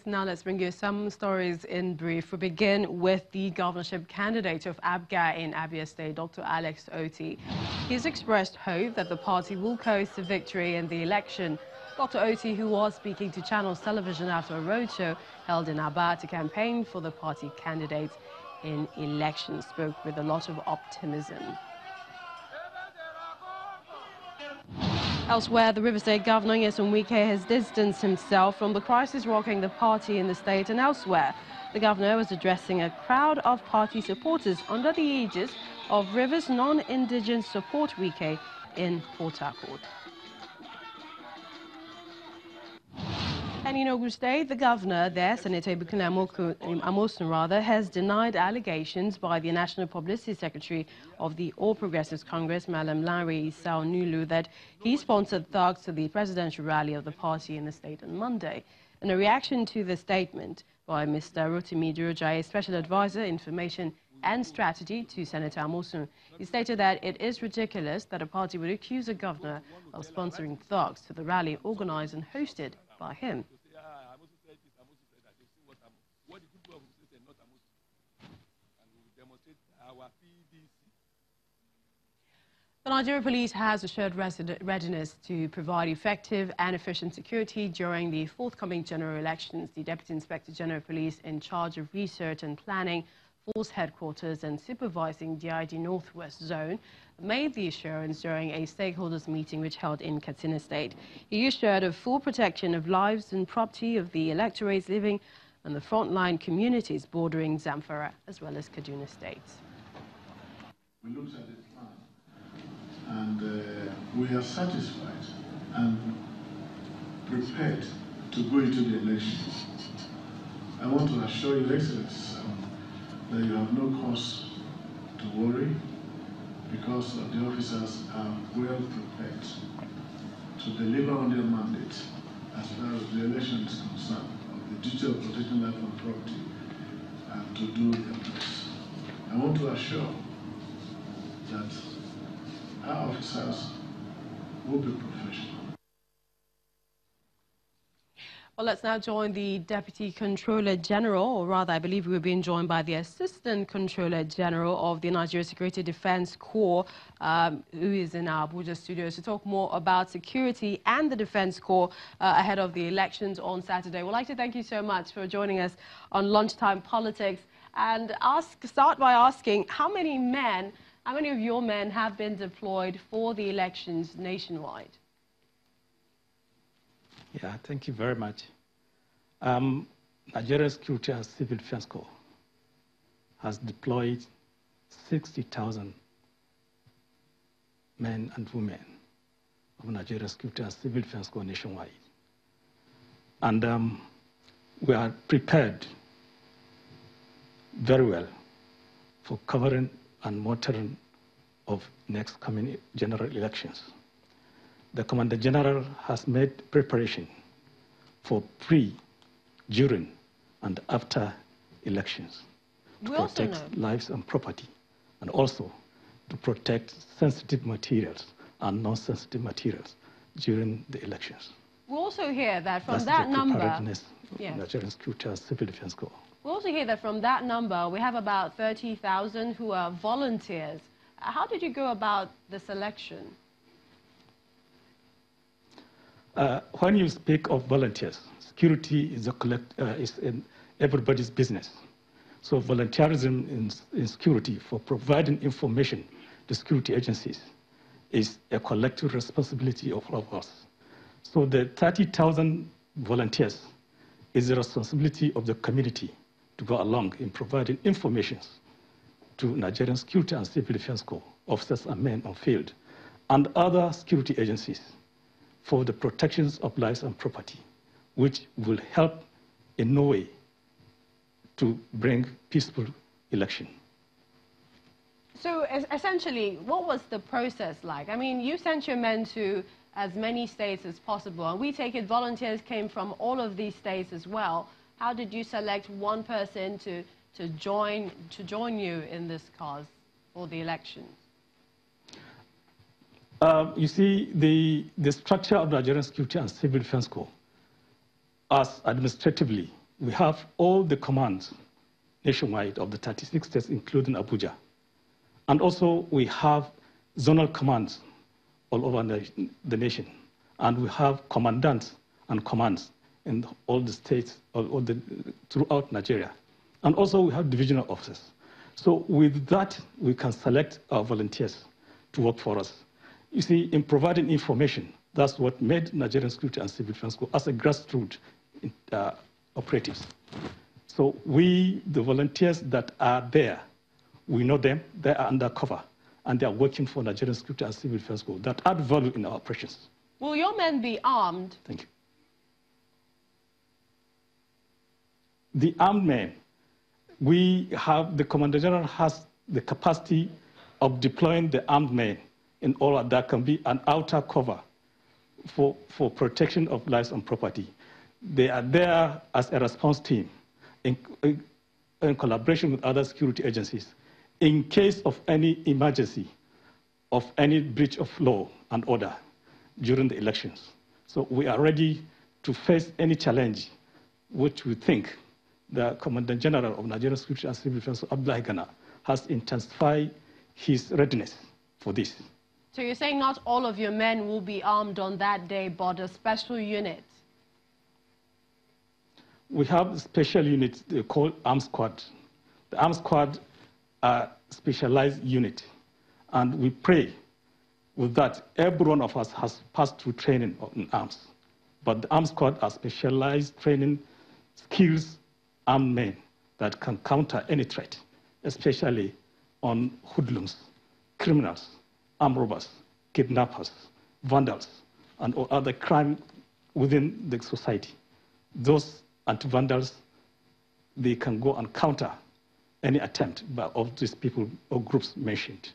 Now let's bring you some stories in brief. We begin with the governorship candidate of ABGA in Abia State, Dr. Alex Oti. He's expressed hope that the party will coast to victory in the election. Dr. Oti, who was speaking to Channels Television after a roadshow held in Aba to campaign for the party candidates in elections, spoke with a lot of optimism. Elsewhere, the River State Governor, Nyesom Wike, has distanced himself from the crisis rocking the party in the state. And elsewhere, the governor was addressing a crowd of party supporters under the aegis of Rivers Non-Indigenous Support Week in Port Harcourt. And in Ogun State, the governor there, Senator Ibukun Amosun, has denied allegations by the National Publicity Secretary of the All Progressives Congress, Malam Larry Saunulu, that he sponsored thugs to the presidential rally of the party in the state on Monday. In a reaction to the statement by Mr. Rotimi Durojai, Special Advisor, Information and Strategy to Senator Amosun, he stated that it is ridiculous that a party would accuse a governor of sponsoring thugs to the rally organized and hosted by him. The Nigerian police has assured readiness to provide effective and efficient security during the forthcoming general elections. The Deputy Inspector General of Police in charge of research and planning, force headquarters and supervising DID Northwest Zone made the assurance during a stakeholders meeting which held in Katsina State. He assured of full protection of lives and property of the electorates living in the frontline communities bordering Zamfara as well as Kaduna states. We looked at the plan and we are satisfied and prepared to go into the elections. I want to assure Your Excellency that you have no cause to worry because the officers are well prepared to deliver on their mandate as far as the election is concerned, of the duty of protecting life and property, and to do their best. I want to assure that our officers will be professional. Well, let's now join the Deputy Controller General, or rather, I believe we're being joined by the Assistant Controller General of the Nigeria Security Defense Corps, who is in our Abuja studios to talk more about security and the Defense Corps ahead of the elections on Saturday. We'd like to thank you so much for joining us on Lunchtime Politics and start by asking how many of your men have been deployed for the elections nationwide? Yeah, thank you very much. Nigeria Security and Civil Defense Corps has deployed 60,000 men and women of Nigeria Security and Civil Defense Corps nationwide. And we are prepared very well for covering and monitoring of next coming general elections. The Commander General has made preparation for pre, during, and after elections to protect lives and property, and also to protect sensitive materials and non-sensitive materials during the elections. We also hear that from that number, yeah. Nigerian Security and Civil Defense Corps. We also hear that from that number, we have about 30,000 who are volunteers. How did you go about the selection? When you speak of volunteers, security is in everybody's business. So volunteerism in security for providing information to security agencies is a collective responsibility of all of us. So the 30,000 volunteers is the responsibility of the community to go along in providing information to Nigerian Security and Civil Defense Corps, officers and men on field, and other security agencies for the protections of lives and property, which will help in no way to bring peaceful election. So essentially, what was the process like? I mean, you sent your men to as many states as possible, and we take it volunteers came from all of these states as well. How did you select one person to join you in this cause for the elections? You see, the structure of the Nigerian Security and Civil Defense Corps, as administratively, We have all the commands nationwide of the 36 states, including Abuja. And also, we have zonal commands all over the nation. And we have commandants and commands in all the states, throughout Nigeria. And also, we have divisional officers. So with that, we can select our volunteers to work for us. You see, in providing information, that's what made Nigerian Security and Civil Defense Corps as a grassroots operatives. So we, the volunteers that are there, we know them, they are undercover, and they are working for Nigerian Security and Civil Defense Corps that add value in our operations. Will your men be armed? Thank you. The armed men, the Commander General has the capacity of deploying the armed men in all that can be an outer cover for protection of lives and property. They are there as a response team in collaboration with other security agencies in case of any emergency, of any breach of law and order during the elections. So we are ready to face any challenge which we think the Commandant General of Nigerian Security and Civil Defense, Abdullahi Gana, has intensified his readiness for this. So you're saying not all of your men will be armed on that day, but a special unit? We have special units called Armed Squad. The Armed Squad are a specialized unit. And we pray with that every one of us has passed through training in arms. But the Armed Squad are specialized training, skills, armed men that can counter any threat, especially on hoodlums, criminals, armed robbers, kidnappers, vandals, and all other crime within the society. Those anti-vandals, they can go and counter any attempt of these people or groups mentioned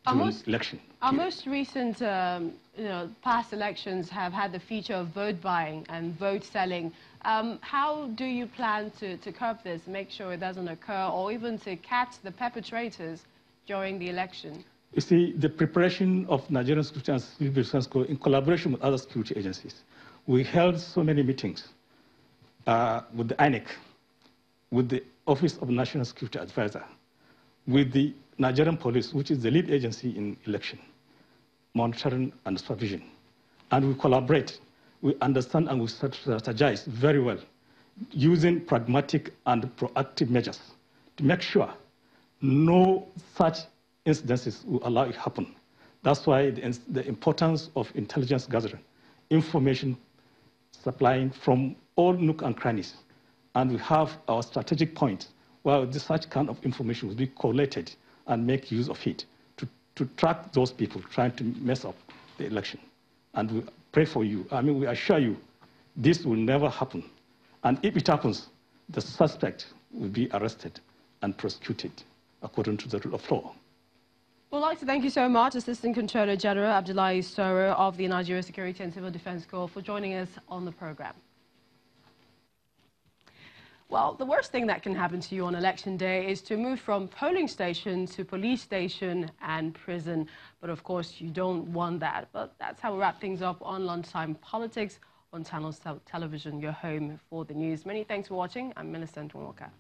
during election. Our most recent past elections have had the feature of vote buying and vote selling. How do you plan to curb this, make sure it doesn't occur, or even to catch the perpetrators during the election? You see, the preparation of Nigerian Security and Civil Defense Corps in collaboration with other security agencies, we held so many meetings with the INEC, with the Office of National Security Advisor, with the Nigerian Police, which is the lead agency in election, monitoring and supervision. And we collaborate, we understand and we strategize very well, using pragmatic and proactive measures to make sure no such incidences will allow it to happen. That's why the importance of intelligence gathering, information supplying from all nook and crannies. And we have our strategic point where such kind of information will be collated and make use of it to track those people trying to mess up the election. And we pray for you. I mean, we assure you this will never happen. And if it happens, the suspect will be arrested and prosecuted according to the rule of law. We'd like to thank you so much, Assistant Controller General Abdullahi Soro of the Nigeria Security and Civil Defense Corps, for joining us on the program. Well, the worst thing that can happen to you on election day is to move from polling station to police station and prison. But of course, you don't want that. But that's how we wrap things up on Lunchtime Politics on Channels Television, your home for the news. Many thanks for watching. I'm Millicent Walker.